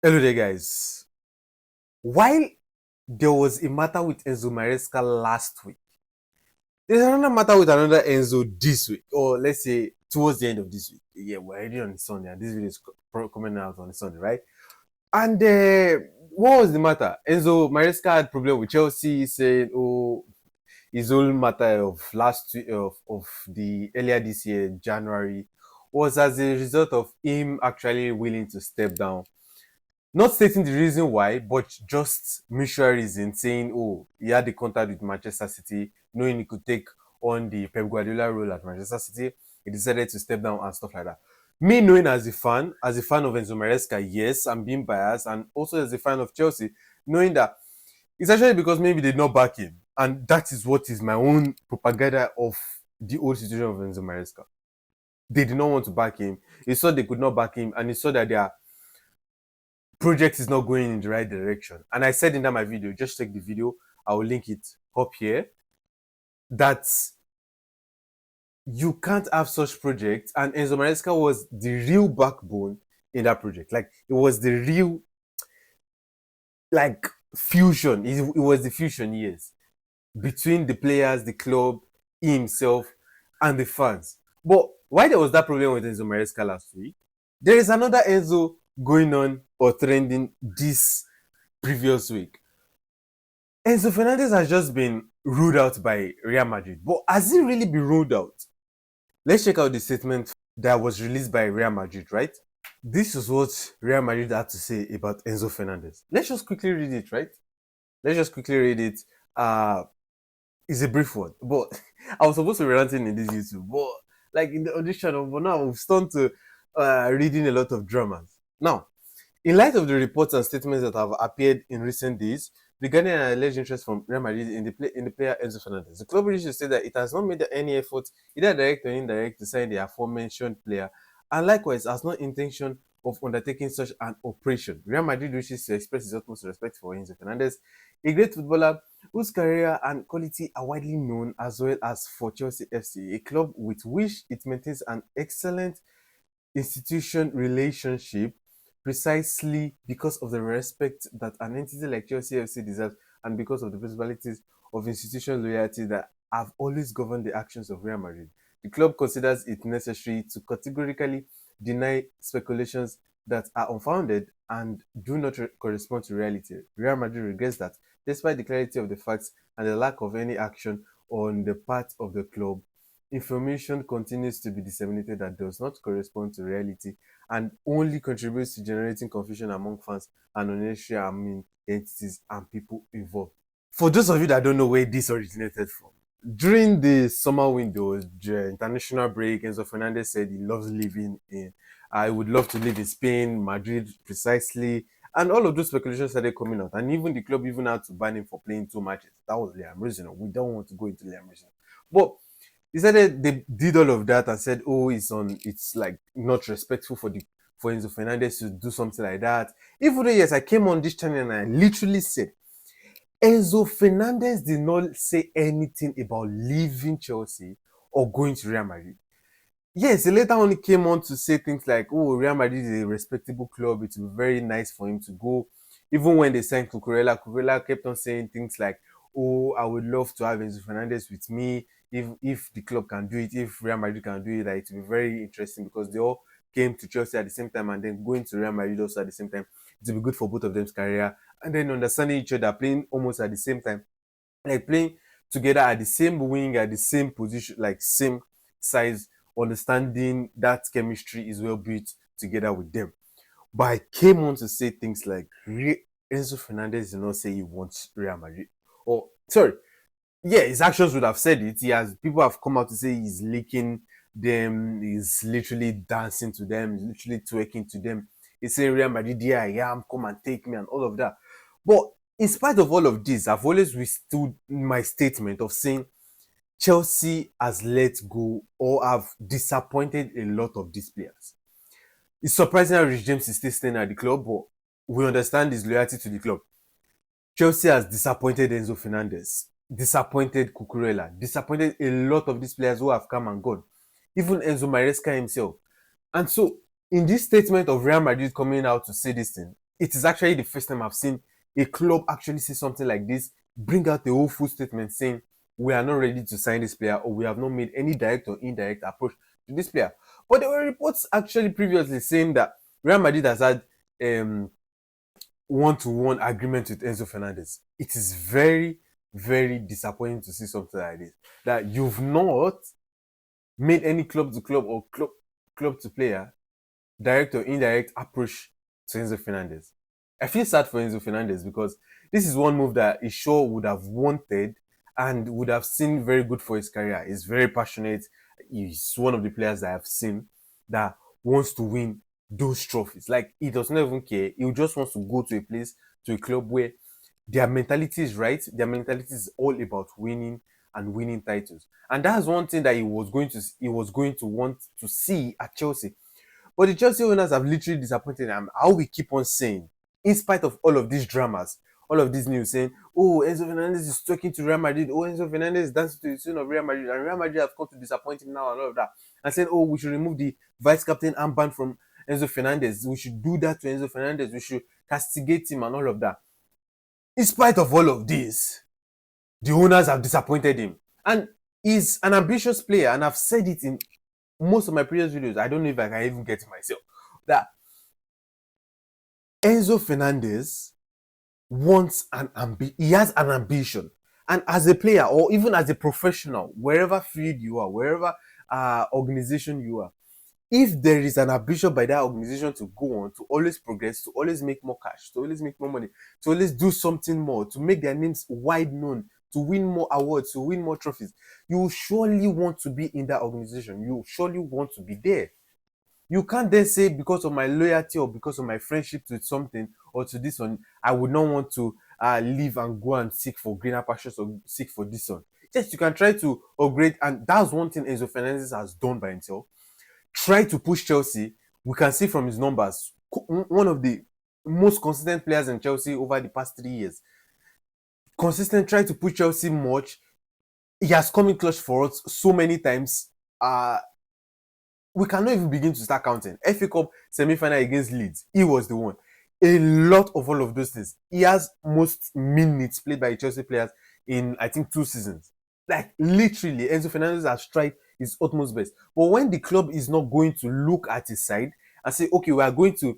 Hello there, guys. While there was a matter with Enzo Maresca last week, there's another matter with another Enzo this week, or let's say towards the end of this week. Yeah, we're already on Sunday, and this video is coming out on Sunday, right? And what was the matter? Enzo Maresca had problem with Chelsea, saying, "Oh, his whole matter of last week of the earlier this year, January, was as a result of him actually willing to step down." Not stating the reason why, but just mutual reason, saying, oh, he had the contact with Manchester City, knowing he could take on the Pep Guardiola role at Manchester City. He decided to step down and stuff like that. Me knowing as a fan of Enzo Maresca, yes, I'm being biased, and also as a fan of Chelsea, knowing that it's actually because maybe they did not back him. And that is what is my own propaganda of the old situation of Enzo Maresca. They did not want to back him. He saw they could not back him, and he saw that their project is not going in the right direction. And I said in that my video, just check the video, I will link it up here, that you can't have such projects. And Enzo Maresca was the real backbone in that project. Like, it was the real, like, fusion. It was the fusion, yes, between the players, the club, himself, and the fans. But why there was that problem with Enzo Maresca last week, there is another Enzo going on or trending this previous week. Enzo Fernandez has just been ruled out by Real Madrid. But has he really been ruled out? Let's check out the statement that was released by Real Madrid, right? This is what Real Madrid had to say about Enzo Fernandez. Let's just quickly read it, right? Let's just quickly read it. It's a brief one, but I was supposed to be ranting in this YouTube, but like in the audition, but now we've turned to reading a lot of dramas. Now, in light of the reports and statements that have appeared in recent days regarding an alleged interest from Real Madrid in the player Enzo Fernandez, the club wishes to say that it has not made any effort, either direct or indirect, to sign the aforementioned player, and likewise has no intention of undertaking such an operation. Real Madrid wishes to express its utmost respect for Enzo Fernandez, a great footballer whose career and quality are widely known, as well as for Chelsea FC, a club with which it maintains an excellent institution relationship, precisely because of the respect that an entity like Chelsea FC deserves, and because of the possibilities of institutional loyalty that have always governed the actions of Real Madrid. The club considers it necessary to categorically deny speculations that are unfounded and do not correspond to reality. Real Madrid regrets that, despite the clarity of the facts and the lack of any action on the part of the club, information continues to be disseminated that does not correspond to reality and only contributes to generating confusion among fans and unnecessary entities and people involved. For those of you that don't know where this originated from, during the summer window, the international break, Enzo Fernandez said he loves living in, I would love to live in Spain, Madrid precisely, and all of those speculations started coming out. And even the club even had to ban him for playing 2 matches. That was Liam Reason. We don't want to go into Liam Reason. But he said they did all of that and said, oh, it's like not respectful for Enzo Fernandez to do something like that. Even though, yes, I came on this channel and I literally said, Enzo Fernandez did not say anything about leaving Chelsea or going to Real Madrid. Yes, he later on came on to say things like, oh, Real Madrid is a respectable club. It would be very nice for him to go. Even when they signed Cucurella kept on saying things like, oh, I would love to have Enzo Fernandez with me. If the club can do it, if Real Madrid can do it, that it will be very interesting, because they all came to Chelsea at the same time and then going to Real Madrid also at the same time. It will be good for both of them's career. And then understanding each other, playing almost at the same time, like playing together at the same wing, at the same position, like same size, understanding that chemistry is well built together with them. But I came on to say things like, Enzo Fernandez did not say he wants Real Madrid. Or, sorry, yeah, his actions would have said it. People have come out to say he's licking them, he's literally dancing to them, he's literally twerking to them. He's saying, Real Madrid, here I am, come and take me, and all of that. But in spite of all of this, I've always withstood my statement of saying Chelsea has let go or have disappointed a lot of these players. It's surprising how Rich James is still staying at the club, but we understand his loyalty to the club. Chelsea has disappointed Enzo Fernandez, disappointed Cucurella, disappointed a lot of these players who have come and gone. Even Enzo Maresca himself. And so, in this statement of Real Madrid coming out to say this thing, it is actually the first time I've seen a club actually say something like this, bring out the whole full statement saying we are not ready to sign this player or we have not made any direct or indirect approach to this player. But there were reports actually previously saying that Real Madrid has had one-to-one agreement with Enzo Fernandez. It is very, very disappointing to see something like this. That you've not made any club to club or club to player direct or indirect approach to Enzo Fernandez. I feel sad for Enzo Fernandez because this is one move that he sure would have wanted and would have seen very good for his career. He's very passionate. He's one of the players that I've seen that wants to win those trophies. Like he does not even care. He just wants to go to a place, to a club where their mentality is right. Their mentality is all about winning and winning titles. And that's one thing that he was going to want to see at Chelsea. But the Chelsea owners have literally disappointed him. How we keep on saying, in spite of all of these dramas, all of these news saying, oh, Enzo Fernandez is talking to Real Madrid, oh, Enzo Fernandez is dancing to the tune of Real Madrid, and Real Madrid have come to disappoint him now and all of that. And saying, oh, we should remove the vice captain armband from Enzo Fernandez. We should do that to Enzo Fernandez. We should castigate him and all of that. In spite of all of this, the owners have disappointed him. And he's an ambitious player, and I've said it in most of my previous videos. I don't know if I can even get it myself. That Enzo Fernandez he has an ambition. And as a player, or even as a professional, wherever field you are, wherever organization you are, if there is an ambition by that organization to go on, to always progress, to always make more cash, to always make more money, to always do something more, to make their names wide known, to win more awards, to win more trophies, you surely want to be in that organization. You surely want to be there. You can't then say because of my loyalty or because of my friendship to something or to this one, I would not want to leave and go and seek for greener pastures or seek for this one. Yes, you can try to upgrade, and that's one thing Enzo Fernandez has done by himself. Try to push Chelsea. We can see from his numbers, one of the most consistent players in Chelsea over the past 3 years. Consistent, try to push Chelsea much. He has come in clutch for us so many times. We cannot even begin to start counting. FA Cup semi-final against Leeds, he was the one. A lot of all of those things. He has most minutes played by Chelsea players in, I think, 2 seasons. Like, literally, Enzo Fernandez has tried his utmost best. But when the club is not going to look at his side and say, okay, we are going to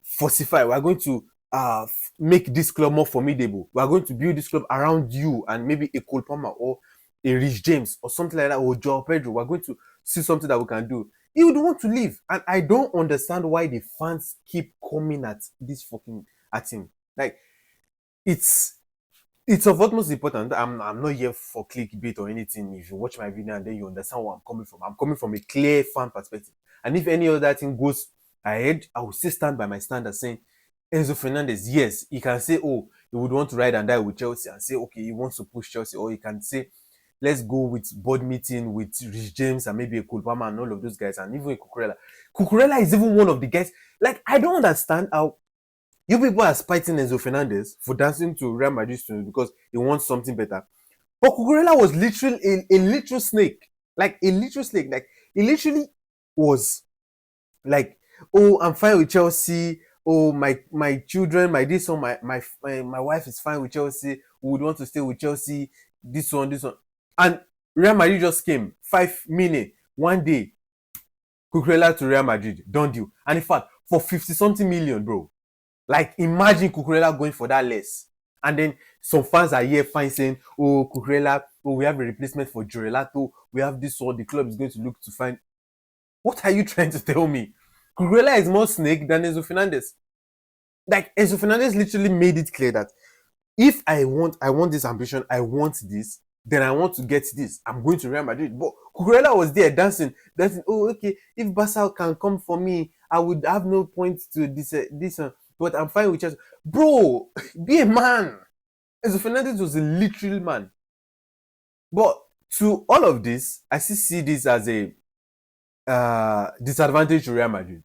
falsify, we are going to make this club more formidable, we are going to build this club around you and maybe a Cole Palmer or a Rich James or something like that, or Joao Pedro, we are going to see something that we can do. He would want to leave. And I don't understand why the fans keep coming at him. Like, it's of utmost importance. I'm not here for clickbait or anything. If you watch my video and then you understand where I'm coming from. I'm coming from a clear fan perspective. And if any other thing goes ahead, I will still stand by my stand as saying Enzo Fernandez, yes, he can say, oh, he would want to ride and die with Chelsea and say, okay, he wants to push Chelsea, or he can say, let's go with board meeting with Rich James and maybe a Cole Palmer and all of those guys, and even a Cucurella. Cucurella is even one of the guys. Like, I don't understand how you people are spiting Enzo Fernandez for dancing to Real Madrid students because he wants something better. But Cucurella was literally a literal snake. Like, a literal snake. Like, he literally was like, oh, I'm fine with Chelsea. Oh, my children, my this one, my wife is fine with Chelsea. We would want to stay with Chelsea. This one. And Real Madrid just came 5 minutes one day. Cucurella to Real Madrid, don't deal. And in fact, for 50-something million, bro. Like, imagine Cucurella going for that less. And then some fans are here fine saying, oh, Cucurella, oh, we have a replacement for Jorelato. We have this one. The club is going to look to find. What are you trying to tell me? Cucurella is more snake than Enzo Fernandez. Like, Enzo Fernandez literally made it clear that if I want this ambition, I want this, then I want to get this. I'm going to Real Madrid. But Cucurella was there dancing. Oh, okay, if Barca can come for me, I would have no point to this but I'm fine with Chelsea. Bro, be a man. Enzo Fernandez was a literal man. But to all of this, I still see this as a disadvantage to Real Madrid.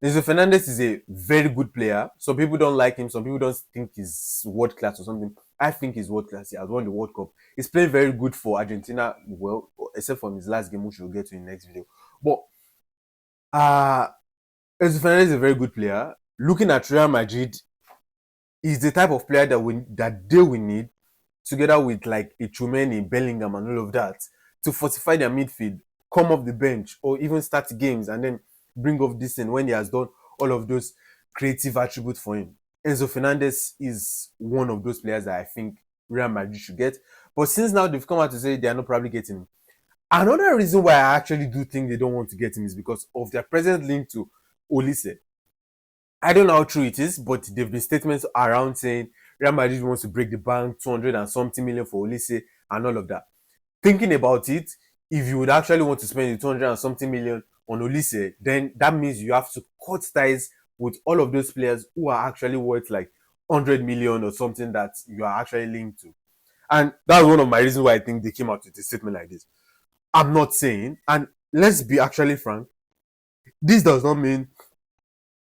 Enzo Fernandez is a very good player. Some people don't like him. Some people don't think he's world class or something. I think he's world class. He has won the World Cup. He's playing very good for Argentina, well, except from his last game, which we'll get to in the next video. But Enzo Fernandez is a very good player. looking at Real Madrid, is the type of player that they will need, together with like a Tchouameni, Bellingham, and all of that, to fortify their midfield, come off the bench, or even start games and then bring off this thing when he has done all of those creative attributes for him. Enzo Fernandez is one of those players that I think Real Madrid should get. But since now they've come out to say they are not probably getting him, another reason why I actually do think they don't want to get him is because of their present link to Olise. I don't know how true it is, but there have been statements around saying Real Madrid wants to break the bank, 200 and something million for Olise and all of that. Thinking about it, if you would actually want to spend the 200 and something million on Olise, then that means you have to cut ties with all of those players who are actually worth like 100 million or something that you are actually linked to. And that's one of my reasons why I think they came out with a statement like this. I'm not saying, and let's be actually frank, this does not mean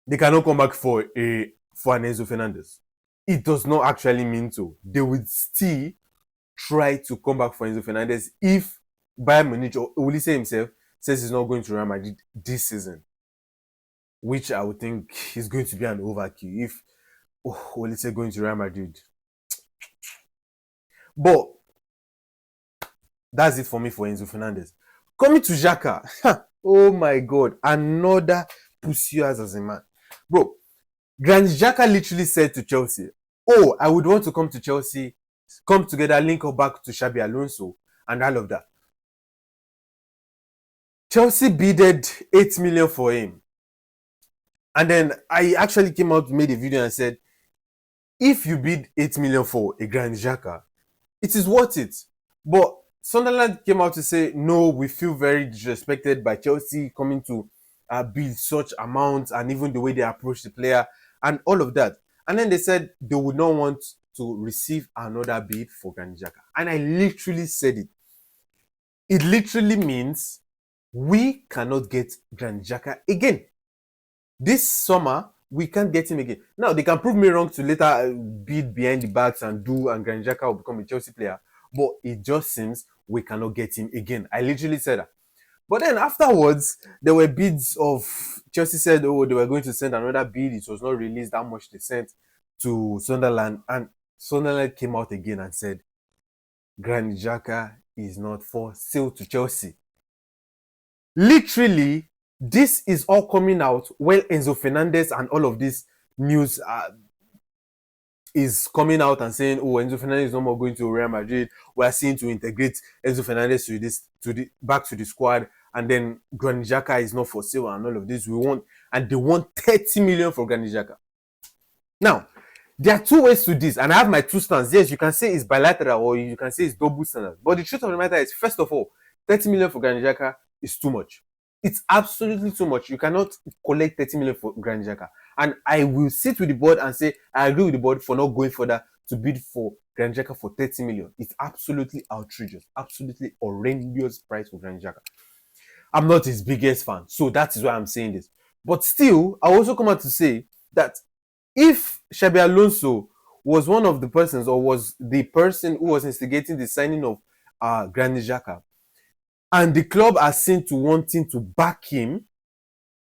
they cannot come back for an Enzo Fernandez. It does not actually mean so. They would still try to come back for Enzo Fernandez if Bayern Munich or Olise himself says he's not going to Real Madrid this season, which I would think is going to be an overkill if Olise going to Real Madrid. But that's it for me for Enzo Fernandez. Coming to Xhaka, oh my god, another pussy as a man. Bro, Granit Xhaka literally said to Chelsea, oh, I would want to come to Chelsea, come together, link up back to Xabi Alonso and all of that. Chelsea bidded 8 million for him. And then I actually came out, made a video and said, if you bid 8 million for a Granit Xhaka, it is worth it. But Sunderland came out to say, no, we feel very disrespected by Chelsea coming to bid such amounts, and even the way they approach the player and all of that. And then they said they would not want to receive another bid for Granit Xhaka. And I literally said it. It literally means we cannot get Granit Xhaka again. This summer, we can't get him again. Now, they can prove me wrong to later bid behind the backs and Granit Xhaka will become a Chelsea player. But it just seems we cannot get him again. I literally said that. But then afterwards, there were bids of Chelsea said, oh, they were going to send another bid. It was not released how much they sent to Sunderland. And Sunderland came out again and said, Granit Xhaka is not for sale to Chelsea. Literally, this is all coming out when Enzo Fernandez and all of this news is coming out and saying, oh, Enzo Fernandez is no more going to Real Madrid. We are seeing to integrate Enzo Fernandez back to the squad, and then Granit Xhaka is not for sale and all of this. They want 30 million for Granit Xhaka. Now, there are two ways to this, and I have my two stands. Yes, you can say it's bilateral or you can say it's double standard. But the truth of the matter is, first of all, 30 million for Granit Xhaka is too much. It's absolutely too much. You cannot collect 30 million for Granit Xhaka. And I will sit with the board and say, I agree with the board for not going further to bid for Granit Xhaka for 30 million. It's absolutely outrageous. Absolutely horrendous price for Granit Xhaka. I'm not his biggest fan. So that is why I'm saying this. But still, I also come out to say that if Xabi Alonso was one of the persons, or was the person who was instigating the signing of Granit Xhaka, and the club are seen to wanting to back in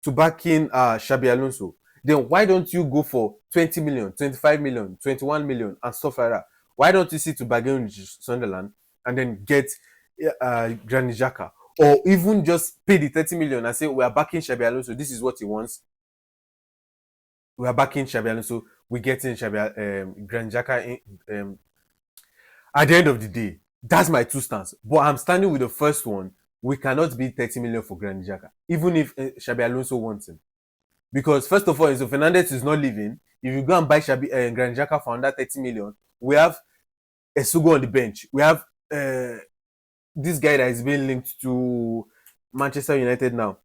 Xabi Alonso, then why don't you go for 20 million, 25 million, 21 million and stuff like that? Why don't you sit to bargain with Sunderland and then get Granit Xhaka? Or even just pay the 30 million and say, we are backing Xabi Alonso, this is what he wants. We are backing Xabi Alonso, we're getting Granit Xhaka at the end of the day. That's my two stance. But I'm standing with the first one. We cannot bid 30 million for Granit Xhaka, even if Xabi Alonso wants him. Because first of all, Enzo Fernandez is not leaving. If you go and buy Granit Xhaka for under 30 million, we have Esugo on the bench. We have this guy that is being linked to Manchester United now.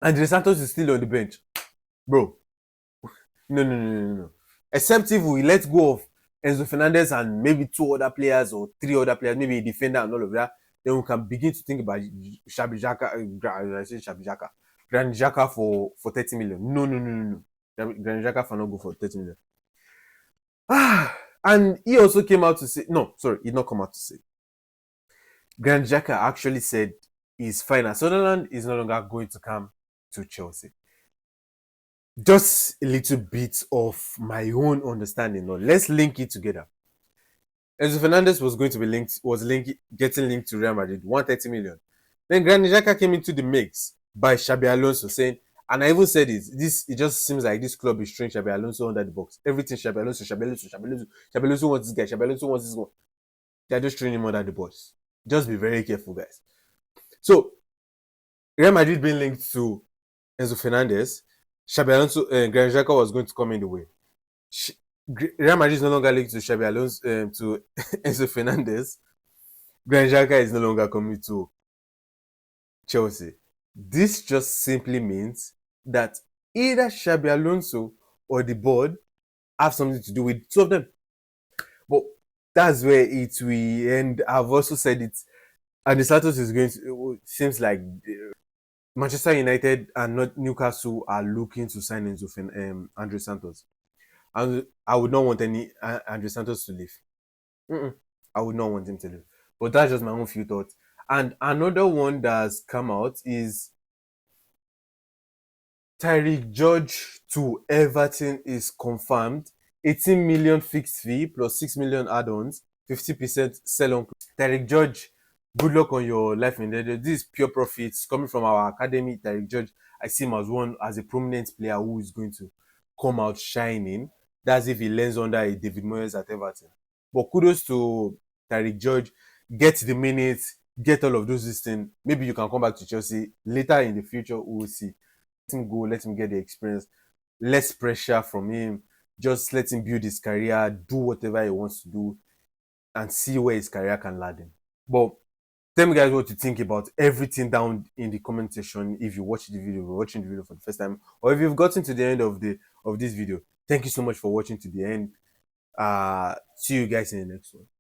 Andre Santos is still on the bench. Bro. No. Except if we let go of Enzo Fernandez and maybe two other players or three other players, maybe a defender and all of that, then we can begin to think about Xabi Xhaka, Granit Xhaka for 30 million. No. Granit Xhaka for not go for 30 million. And he also came out to say, he did not come out to say. Granit Xhaka actually said he's fine. Sunderland is no longer going to come to Chelsea. just a little bit of my own understanding. Now, let's link it together. Enzo Fernandez was going to be getting linked to Real Madrid, 130 million. Then Granit Xhaka came into the mix by Xabi Alonso saying, and I even said it just seems like this club is throwing Xabi Alonso under the box. Everything Xabi Alonso, Xabi Alonso, Xabi Alonso, Xabi Alonso wants this guy, Xabi Alonso wants this one. They're just throwing him under the box. Just be very careful, guys. So, Real Madrid being linked to Enzo Fernandez, Xabi Alonso, Granit Xhaka was going to come in the way. Real Madrid is no longer linked to Xabi Alonso, to Enzo Fernandez. Granit Xhaka is no longer coming to Chelsea. This just simply means that either Xabi Alonso or the board have something to do with two of them. But that's where it will end. I've also said it. And the Santos is going to, it seems like Manchester United and not Newcastle are looking to sign Andre Santos. And I would not want any Andre Santos to leave. I would not want him to leave. But that's just my own few thoughts. And another one that's come out is Tyreek George to Everton is confirmed. 18 million fixed fee plus 6 million add-ons, 50% sell on. Tyreek George, good luck on your life in there. This is pure profits coming from our academy. Tyreek George, I see him as a prominent player who is going to come out shining. That's if he lands under a David Moyes at Everton. But kudos to Tyreek George. Get the minutes, get all of those things. Maybe you can come back to Chelsea later in the future. We will see. Let him go, let him get the experience, less pressure from him. Just let him build his career, do whatever he wants to do, and see where his career can land him. But tell me, guys, what you think about everything down in the comment section. If you watch the video, you're watching the video for the first time, or if you've gotten to the end of this video, thank you so much for watching to the end. See you guys in the next one.